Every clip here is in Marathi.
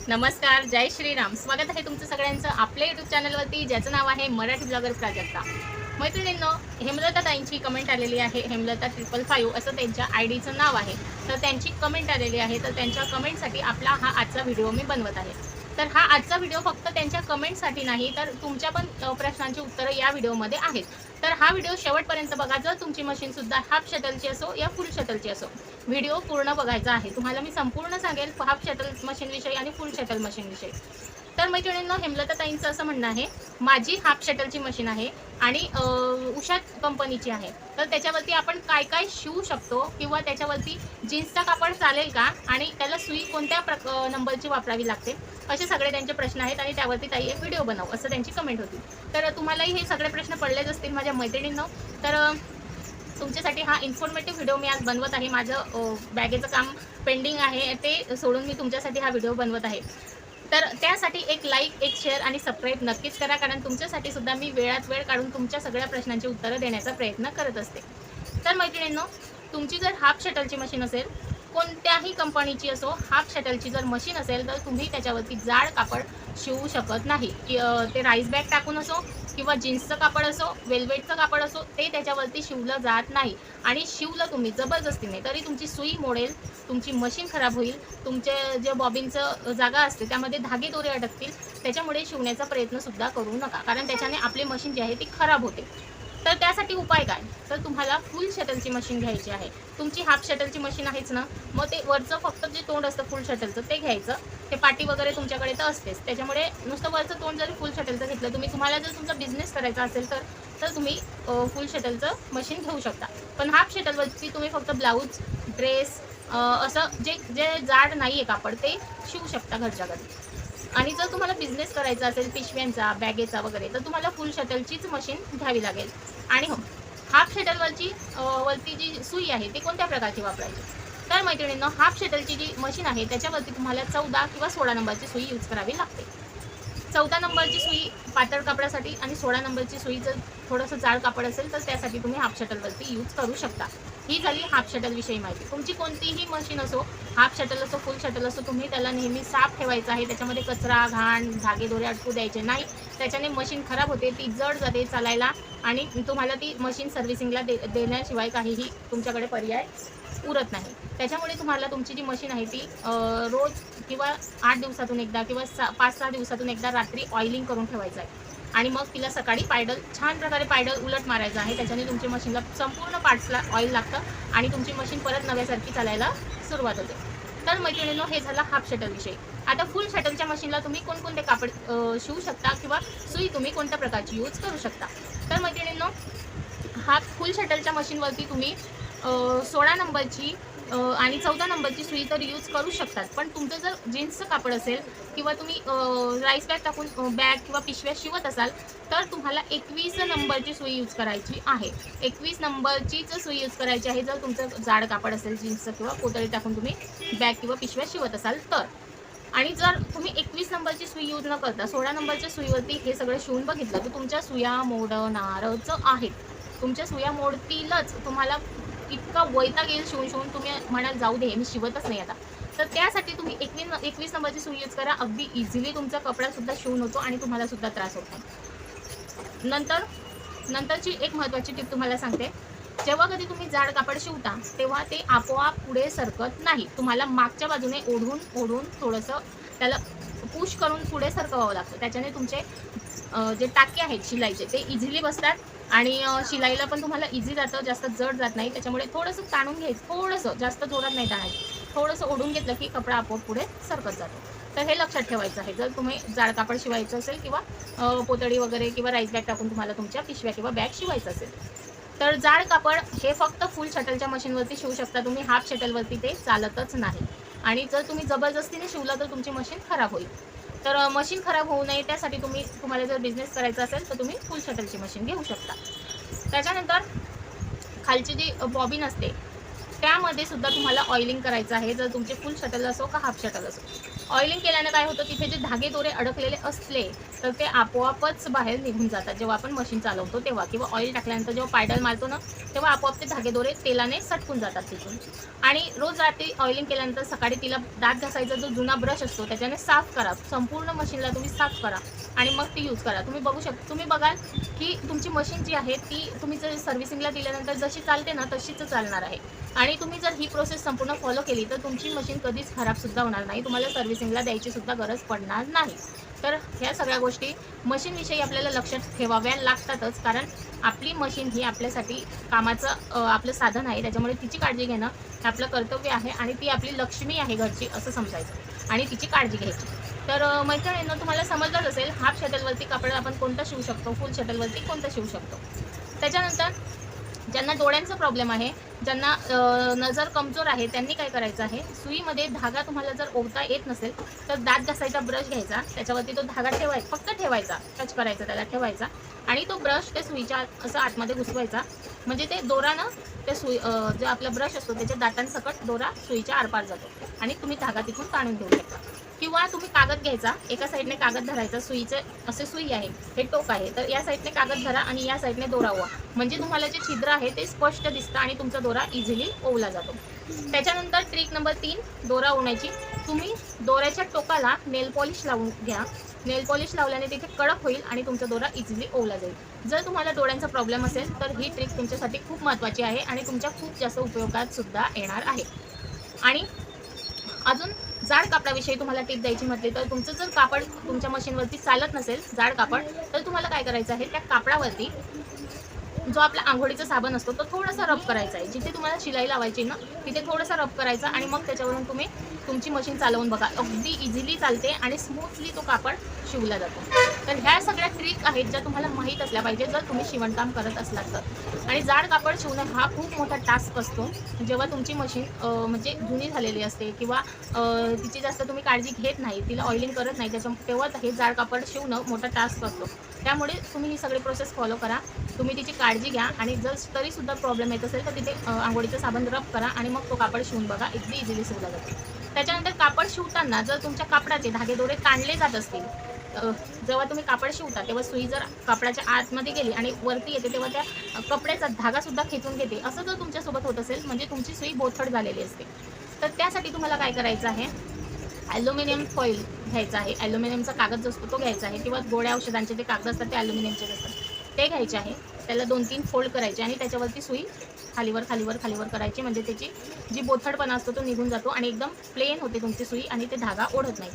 नमस्कार, जय श्रीराम. स्वागत आहे तुमचं सगळ्यांचं आपल्या यूट्यूब चॅनलवरती, ज्याचं नाव आहे मराठी ब्लॉगर प्राजक्ता. मैत्रिणींनो, हेमलता ताईंची कमेंट आलेली आहे. हेमलता 555 असं त्यांच्या आयडीचं नाव आहे. तर त्यांची कमेंट आलेली आहे. तर त्यांच्या कमेंटसाठी आपला हा आजचा व्हिडिओ मी बनवत आहे. तर हा आजचा व्हिडिओ फक्त त्यांच्या कमेंटसाठी नाही, तर तुमच्या पण प्रश्नांची उत्तरं या व्हिडिओमध्ये आहेत. तर हा व्हिडिओ शेवटपर्यंत बघा. जर तुमची मशीनसुद्धा हाफ शटलची असो या फुल शटलची असो, व्हिडिओ पूर्ण बघायचा आहे. तुम्हाला मी संपूर्ण सांगेल हाफ शटल मशीनविषयी आणि फुल शटल मशीनविषयी. तर मैत्रिणींनो, हेमलता ताईंचं असं म्हणणं आहे, माझी हाफ शटलची मशीन आहे आणि उषा कंपनीची आहे. तर त्याच्यावरती आपण काय काय शिवू शकतो किंवा त्याच्यावरती जीन्सचा कापड चालेल का आणि त्याला सुई कोणत्या नंबरची वापरावी लागते, असे सगळे त्यांचे प्रश्न आहेत आणि त्यावरती ताई एक व्हिडिओ बनव असं त्यांची कमेंट होती. तर तुम्हालाही हे सगळे प्रश्न पडलेच असतील माझ्या मैत्रिणींनो. तर तुमच्यासाठी हा इन्फॉर्मेटिव्ह व्हिडिओ मी आज बनवत आहे. माझं बॅगेचं काम पेंडिंग आहे, ते सोडून मी तुमच्यासाठी हा व्हिडिओ बनवत आहे. तर त्यासाठी एक लाईक, एक शेअर आणि सबस्क्राईब नक्कीच करा, कारण तुमच्यासाठी सुद्धा मी वेळात वेळ काढून तुमच्या सगळ्या प्रश्नांची उत्तरं देण्याचा प्रयत्न करत असते. तर मैत्रिणींनो, तुमची जर हाफ शटलची मशीन असेल, कोणत्याही कंपनीची असो, हाफ शटलची जर मशीन असेल, तर तुम्ही त्याच्यावरती जाड कापड शिवू शकत नाही. की ते राईस बॅग टाकून असो किंवा जीन्सचं कापड असो, वेल्वेटचं कापड असो, ते त्याच्यावरती शिवलं जात नाही. आणि शिवलं तुम्ही जबरदस्तीने तरी तुमची सुई मोडेल, तुमची मशीन खराब होईल, तुमचे जे बॉबिनचं जागा असते त्यामध्ये धागे दोरे अटकतील. त्याच्यामुळे शिवण्याचा प्रयत्नसुद्धा करू नका, कारण त्याच्याने आपली मशीन जी आहे ती खराब होते. तर त्यासाठी उपाय काय? तर तुम्हाला फुल शटलची मशीन घ्यायची आहे. तुमची हाफ शटलची मशीन आहेच ना, मग ते वरचं फक्त जे तोंड असतं फुल शटलचं ते घ्यायचं. ते पाटी वगैरे तुमच्याकडे तर असतेच, त्याच्यामुळे नुसतं वरचं तोंड जरी फुल शटलचं घेतलं तुम्ही, तुम्हाला जर तुमचा बिझनेस करायचा असेल तर तुम्ही फुल शटलचं मशीन घेऊ शकता. पण हाफ शटलवरती तुम्ही फक्त ब्लाऊज, ड्रेस असं जे जे जाड नाही आहे कापड ते शिवू शकता घरच्या घरी. आणि जर तुम्हाला बिझनेस करायचा असेल पिशव्यांचा, बॅगेचा वगैरे, तर तुम्हाला फुल शटलचीच मशीन घ्यावी लागेल. आणि हो, हाफ शटलवरची वरती जी सुई आहे ती कोणत्या प्रकारची वापरायची? तर मैत्रिणींनो, हाफ शटलची जी मशीन आहे त्याच्यावरती तुम्हाला 14 किंवा 16 नंबरची सुई यूज करावी लागते. 14 नंबरची सुई पातळ कापडासाठी आणि 16 नंबरची सुई जर थोडंसं जाड कापड असेल तर त्यासाठी तुम्ही हाफ शटलवरती यूज करू शकता. ही झाली हाफ शटलविषयी माहिती. तुमची कोणतीही मशीन असो, हाफ शटल असो, फुल शटल असो, तुम्ही त्याला नेहमी साफ ठेवायचं आहे. त्याच्यामध्ये कचरा, घाण, धागे दोरे अटकू द्यायचे नाही. त्याच्याने मशीन खराब होते, ती जड जाते चालायला आणि तुम्हाला ती मशीन सर्व्हिसिंगला देण्याशिवाय काहीही तुमच्याकडे पर्याय उरत नाही. त्याच्यामुळे तुम्हाला तुमची जी मशीन आहे ती रोज किंवा 8 दिवसातून एकदा किंवा 5-6 दिवसातून एकदा रात्री ऑइलिंग करून ठेवायचं आहे. आणि मग तिला सकाळी पायडल छान प्रकारे पायडल उलट मारायचं आहे. त्याच्याने तुमच्या मशीनला संपूर्ण पार्ट्सला ऑइल लागतं आणि तुमची मशीन परत नव्यासारखी चालायला सुरुवात होते. तर मैत्रिणींनो, हे झालं हाफ शटलविषयी. आता फुल शटलच्या मशीनला तुम्ही कोणकोणते कापड शिवू शकता किंवा सुई तुम्ही कोणत्या प्रकारची यूज करू शकता? तर मैत्रिणींनो, हा फुल शटलच्या मशीनवरती तुम्ही 16 नंबरची आणि 14 नंबरची सुई तर यूज करू शकतात. पण तुमचं जर जीन्सचं कापड असेल किंवा तुम्ही राईस बॅग टाकून बॅग किंवा पिशव्या शिवत असाल, तर तुम्हाला 21 नंबरची सुई यूज करायची आहे. 21 नंबरचीच सुई यूज करायची आहे जर तुमचं जाड कापड असेल जीन्सचं किंवा पोतळी टाकून तुम्ही बॅग किंवा पिशव्या शिवत असाल तर. आणि जर तुम्ही 21 नंबरची सुई यूज न करता 16 नंबरच्या सुईवरती हे सगळं शिवून बघितलं तर तुमच्या सुया मोडणारच आहेत. तुमच्या सुया मोडतीलच. तुम्हाला इतका वैताग येईल शिवून तुम्ही म्हणाल जाऊ दे मी शिवतच नाही आता. तर त्यासाठी तुम्ही 21 नंबरची सुई यूज करा. अगदी इझिली तुमचा कपडासुद्धा शिवून होतो आणि तुम्हाला सुद्धा त्रास होत नाही. नंतरची एक महत्त्वाची टिप तुम्हाला सांगते. जेव्हा कधी तुम्ही जाड कापड शिवता तेव्हा ते आपोआप पुढे सरकत नाही. तुम्हाला मागच्या बाजूने ओढून थोडंसं त्याला पुश करून पुढे सरकवावं लागतं. त्याच्याने तुमचे जे टाके आहेत शिलाईचे ते इझिली बसतात आणि शिलाईला पण तुम्हाला इझी जातं, जास्त जड जात नाही. त्याच्यामुळे थोडंसं ताणून घ्यायचं, थोडंसं जास्त जोरात नाही ताणायचं, थोडंसं ओढून घेतलं की कपडा आपोआप पुढे सरकत जातो. तर हे लक्षात ठेवायचं आहे जर तुम्ही जाड कापड शिवायचं असेल किंवा पोतळी वगैरे किंवा राईस बॅग टाकून तुम्हाला तुमच्या पिशव्या किंवा बॅग शिवायचं असेल. तर जाड कापड हे फक्त फुल शटलच्या मशीनवरती शिवू शकता तुम्ही. हाफ शटलवरती ते चालतच नाही. आणि जर तुम्ही जबरदस्तीने शिवलं तर तुमची मशीन खराब होईल. तर मशीन खराब होऊ नये त्यासाठी तुम्हाला जर बिझनेस करायचा असेल तर तुम्ही फुल शटलची मशीन घेऊ शकता. त्याच्यानंतर खालची जी बॉबिन असते त्यामध्ये सुद्धा तुम्हाला ऑइलिंग करायचं आहे, जर तुमचे फुल शटल असो का हाफ शटल असो. ऑइलिंग केल्यानं काय होतं, तिथे जे धागे दोरे अडकलेले असले तर ते आपोआपच बाहेर निघून जातात जेव्हा आपण मशीन चालवतो तेव्हा, किंवा ऑइल टाकल्यानंतर जेव्हा पायडल मारतो ना तेव्हा आपोआप ते धागे दोरे तेलाने सटकून जातात तिथून. आणि रोज रात्री ऑइलिंग केल्यानंतर सकाळी तिला दात घासायचा जो जुना ब्रश असतो त्याच्याने साफ करा. संपूर्ण मशीनला तुम्ही साफ करा आणि मग ती यूज करा. तुम्ही बघाल की तुमची मशीन जी आहे ती तुम्ही जर सर्व्हिसिंगला दिल्यानंतर जशी चालते ना तशीच चालणार आहे. आणि तुम्ही जर ही प्रोसेस संपूर्ण फॉलो केली तर तुमची मशीन कधीच खराबसुद्धा होणार नाही. तुम्हाला सर्व्हिसिंगला द्यायची सुद्धा गरज पडणार नाही. तर ह्या सगळ्या गोष्टी मशीनविषयी आपल्याला लक्षात ठेवाव्या लागतातच, कारण आपली मशीन ही आपल्यासाठी कामाचं आपलं साधन आहे. त्याच्यामुळे तिची काळजी घेणं हे आपलं कर्तव्य आहे आणि ती आपली लक्ष्मी आहे घरची असं समजायचं आणि तिची काळजी घ्यायची. तर मैत्रिणींनो, तुम्हाला समजलंच असेल हाफ शटलवरती कापड आपण कोणतं शिवू शकतो, फुल शटलवरती कोणतं शिवू शकतो. त्याच्यानंतर ज्यांना डोळ्यांचा प्रॉब्लेम आहे, ज्यांना नजर कमजोर आहे, त्यांनी काय करायचं आहे, सुईमध्ये धागा तुम्हाला जर ओवता येत नसेल तर दात घासायचा ब्रश घ्यायचा, त्याच्यावरती तो धागा ठेवायचा, फक्त ठेवायचा, टच करायचा त्याला, ठेवायचा आणि तो ब्रश त्या सुईच्या असं आतमध्ये घुसवायचा. म्हणजे ते दोरा ना त्या जो आपला ब्रश असतो त्याच्या दातांसकट दोरा सुईच्या आरपार जातो आणि तुम्ही धागा तिथून काढून घेऊ शकता. किंवा तुम्ही कागद घ्यायचा, एका साईडने कागद धरायचा, सुईचे असे सुई आहे, हे टोक आहे, तर या साईडने कागद धरा आणि या साईडने दोरा ओवा, म्हणजे तुम्हाला जे छिद्र आहे ते स्पष्ट दिसतं आणि तुमचा दोरा इझिली ओवला जातो. त्याच्यानंतर ट्रिक नंबर 3, दोरा ओवण्याची. तुम्ही दोऱ्याच्या टोकाला नेल पॉलिश लावून घ्या. नेल पॉलिश लावल्याने तिथे कडक होईल आणि तुमचा दोरा इझिली ओवला जाईल. जर तुम्हाला डोळ्यांचा प्रॉब्लेम असेल तर ही ट्रिक तुमच्यासाठी खूप महत्त्वाची आहे आणि तुमच्या खूप जास्त उपयोगात सुद्धा येणार आहे. आणि अजून जाड कापडाविषयी तुम्हाला टिप द्यायची म्हटली तर, तुमचं जर कापड तुमच्या मशीनवरती चालत नसेल जाड कापड, तर तुम्हाला काय करायचं आहे, त्या कापडावरती जो आपला आंघोळीचा साबण असतो तो थोडासा रब करायचा आहे. जिथे तुम्हाला शिलाई लावायची ना तिथे थोडासा रब करायचा आणि मग त्याच्यावरून तुम्ही तुमची मशीन चालवून बघा, अगदी इझिली चालते आणि स्मूथली तो कापड शिवला जातो. तर ह्या सगळ्या ट्रिक आहेत ज्या तुम्हाला माहीत असल्या पाहिजे जर तुम्ही शिवणकाम करत असलात तर. आणि जाड कापड शिवणं हा खूप मोठा टास्क असतो. जेव्हा तुमची मशीन म्हणजे जुनी झालेली असते किंवा तिची जास्त तुम्ही काळजी घेत नाही, तिला ऑइलिंग करत नाही, तेव्हा हे जाड कापड शिवणं मोठा टास्क असतो. त्यामुळे तुम्ही ही सगळी प्रोसेस फॉलो करा, तुम्ही तिची काळजी घ्या आणि जर तरीसुद्धा प्रॉब्लेम येत असेल तर तिथे आंघोळीचं साबण रब करा आणि मग तो कापड शिवून बघा, अगदी इझिली शिवला जातो. त्याच्यानंतर कापड शिवताना जर तुमच्या कापडाचे धागेदोरे ताणले जात असतील, जेव्हा तुम्ही कापड शिवता तेव्हा सुई जर कापडाच्या आतमध्ये गेली आणि वरती येते तेव्हा त्या कपड्याचा धागासुद्धा खेचून घेते, असं जर तुमच्यासोबत होत असेल म्हणजे तुमची सुई बोथट झालेली असते. तर त्यासाठी तुम्हाला काय करायचं आहे, ॲल्युमिनियम फॉईल घ्यायचा आहे, ॲल्युमिनियमचा कागद जो असतो तो घ्यायचा आहे, किंवा गोळ्या औषधांचे जे कागद असतात ते ॲल्युमिनियमचे असतात ते घ्यायचे आहे. त्याला 2-3 फोल्ड करायचे आणि त्याच्यावरती सुई खालीवर खालीवर खालीवर करायची, म्हणजे त्याची जी बोथडपणा असतो तो निघून जातो आणि एकदम प्लेन होते तुमची सुई आणि ते धागा ओढत नाही.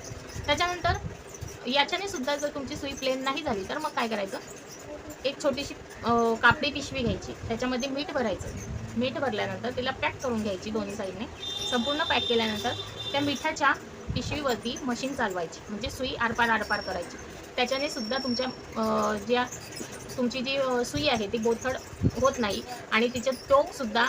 त्याच्यानंतर याच्याने सुद्धा जर तुमची सुई प्लेन नाही झाली तर मग काय करायचं, एक छोटीशी कापडी पिशवी घ्यायची, त्याच्यामध्ये मीठ भरायचं. मीठ भरल्यानंतर तिला पॅक करून घ्यायची दोन्ही साईडने. संपूर्ण पॅक केल्यानंतर त्या मिठाच्या पिशवीवरती मशीन चालवायची, म्हणजे सुई आरपार आरपार करायची. त्याच्याने सुद्धा तुमच्या तुमची जी सुई आहे ती बोथड होत नाही आणि तिचं टोकसुद्धा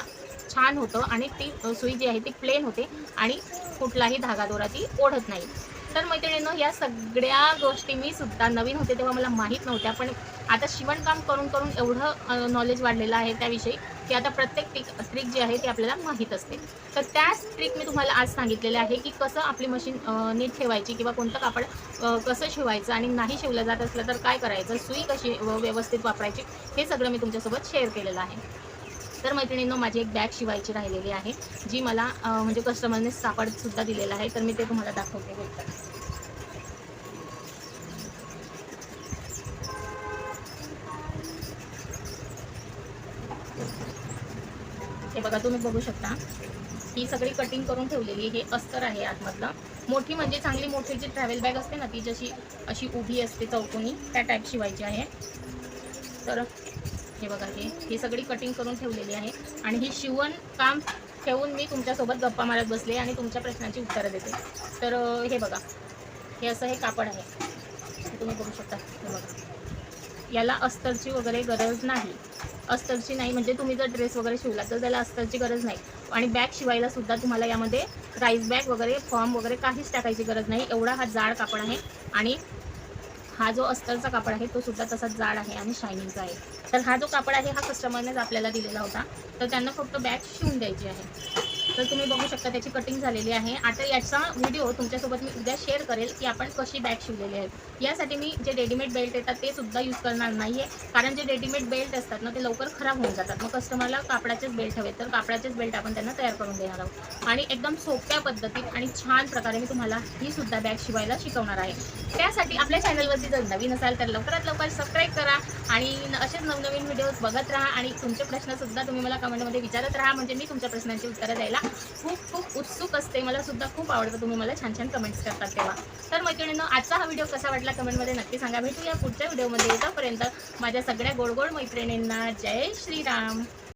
छान होतं आणि ती सुई जी आहे ती प्लेन होते आणि कुठलाही धागादोरा ती ओढत नाही. तर मैत्रिणींनो, या सगळ्या गोष्टी मी सुद्धा नवीन होते तेव्हा मला माहीत नव्हत्या, पण आता शिवणकाम करून करून एवढं नॉलेज वाढलेलं आहे त्याविषयी की आता प्रत्येक ट्रिक जी आहे ती आपल्याला माहीत असते. तर त्याच ट्रिक मी तुम्हाला आज सांगितलेले आहे की कसं आपली मशीन नीट ठेवायची किंवा कोणतं कापड कसं शिवायचं आणि नाही शिवलं जात असलं तर काय करायचं, सुई कशी व्यवस्थित वापरायची, हे सगळं मी तुमच्यासोबत शेअर केलेलं आहे. तर मैत्रिणींनो, माझी एक बॅग शिवायची राहिलेली आहे जी मला म्हणजे कस्टमरने सापडसुद्धा दिलेलं आहे, तर मी ते तुम्हाला दाखवते. हे बघा, तुम्ही बघू शकता ही सगळी कटिंग करून ठेवलेली. हे अस्तर आहे आतमधलं. मोठी म्हणजे चांगली मोठी जी ट्रॅव्हल बॅग असते ना ती जशी अशी उभी असते चौकोनी, त्या टाईप शिवायची आहे. तर हे बघा, ही सगळी कटिंग करून ठेवलेली आहे आणि ही शिवण काम ठेवून मी तुमच्यासोबत गप्पा मारत बसले आणि तुमच्या प्रश्नांची उत्तरं देते. तर हे बघा, हे असं हे कापड आहे, तुम्ही बघू शकता. हे बघा, याला अस्तरची वगैरे गरज नाही. अस्तरची नाही म्हणजे तुम्ही जर ड्रेस वगैरे शिवला तर त्याला अस्तरची गरज नाही. आणि बॅग शिवायला सुद्धा तुम्हाला यामध्ये राईस बॅग वगैरे फॉर्म वगैरे काहीच टाकायची गरज नाही. एवढा हा जाड कापड आहे आणि हा जो अस्तरचा कापड आहे तो सुद्धा तसाच जाड आहे आणि शायनिंगचा आहे. तर हा जो कापड आहे हा कस्टमरनेच आपल्याला दिलेला होता, तर त्यांना फक्त बॅग शिवून द्यायची आहे. तर तुम्ही बघू शकता त्याची कटिंग झालेली आहे. आता याचा व्हिडिओ तुमच्यासोबत मी उद्या शेअर करेल की आपण कशी बॅग शिवलेली आहे. यासाठी मी जे रेडीमेड बेल्ट येतात ते सुद्धा यूज करणार नाही आहे, कारण जे रेडीमेड बेल्ट असतात ना ते लवकर खराब होऊन जातात. मग कस्टमरला कापडाचेच बेल्ट हवे, तर कापडाचेच बेल्ट आपण त्यांना तयार करून देणार आहोत. आणि एकदम सोप्या पद्धतीत आणि छान प्रकारे मी तुम्हाला ही सुद्धा बॅग शिवायला शिकवणार आहे. त्यासाठी आपल्या चॅनलवरती जर नवीन असाल तर लवकरात लवकर सबस्क्राईब करा आणि असेच नवनवीन व्हिडिओज बघत राहा. आणि तुमचे प्रश्नसुद्धा तुम्ही मला कमेंटमध्ये विचारत राहा, म्हणजे मी तुमच्या प्रश्नांची उत्तरं द्यायला खूप उत्सुक असते. मला सुद्धा खूप आवडतं तुम्ही मला छान छान कमेंट्स करतात तेव्हा. तर मैत्रिणींनो, आजचा हा व्हिडिओ कसा वाटला कमेंटमध्ये नक्की सांगा. भेटूया पुढच्या व्हिडिओमध्ये. तोपर्यंत माझ्या सगळ्या गोड गोड मैत्रिणींना जय श्रीराम.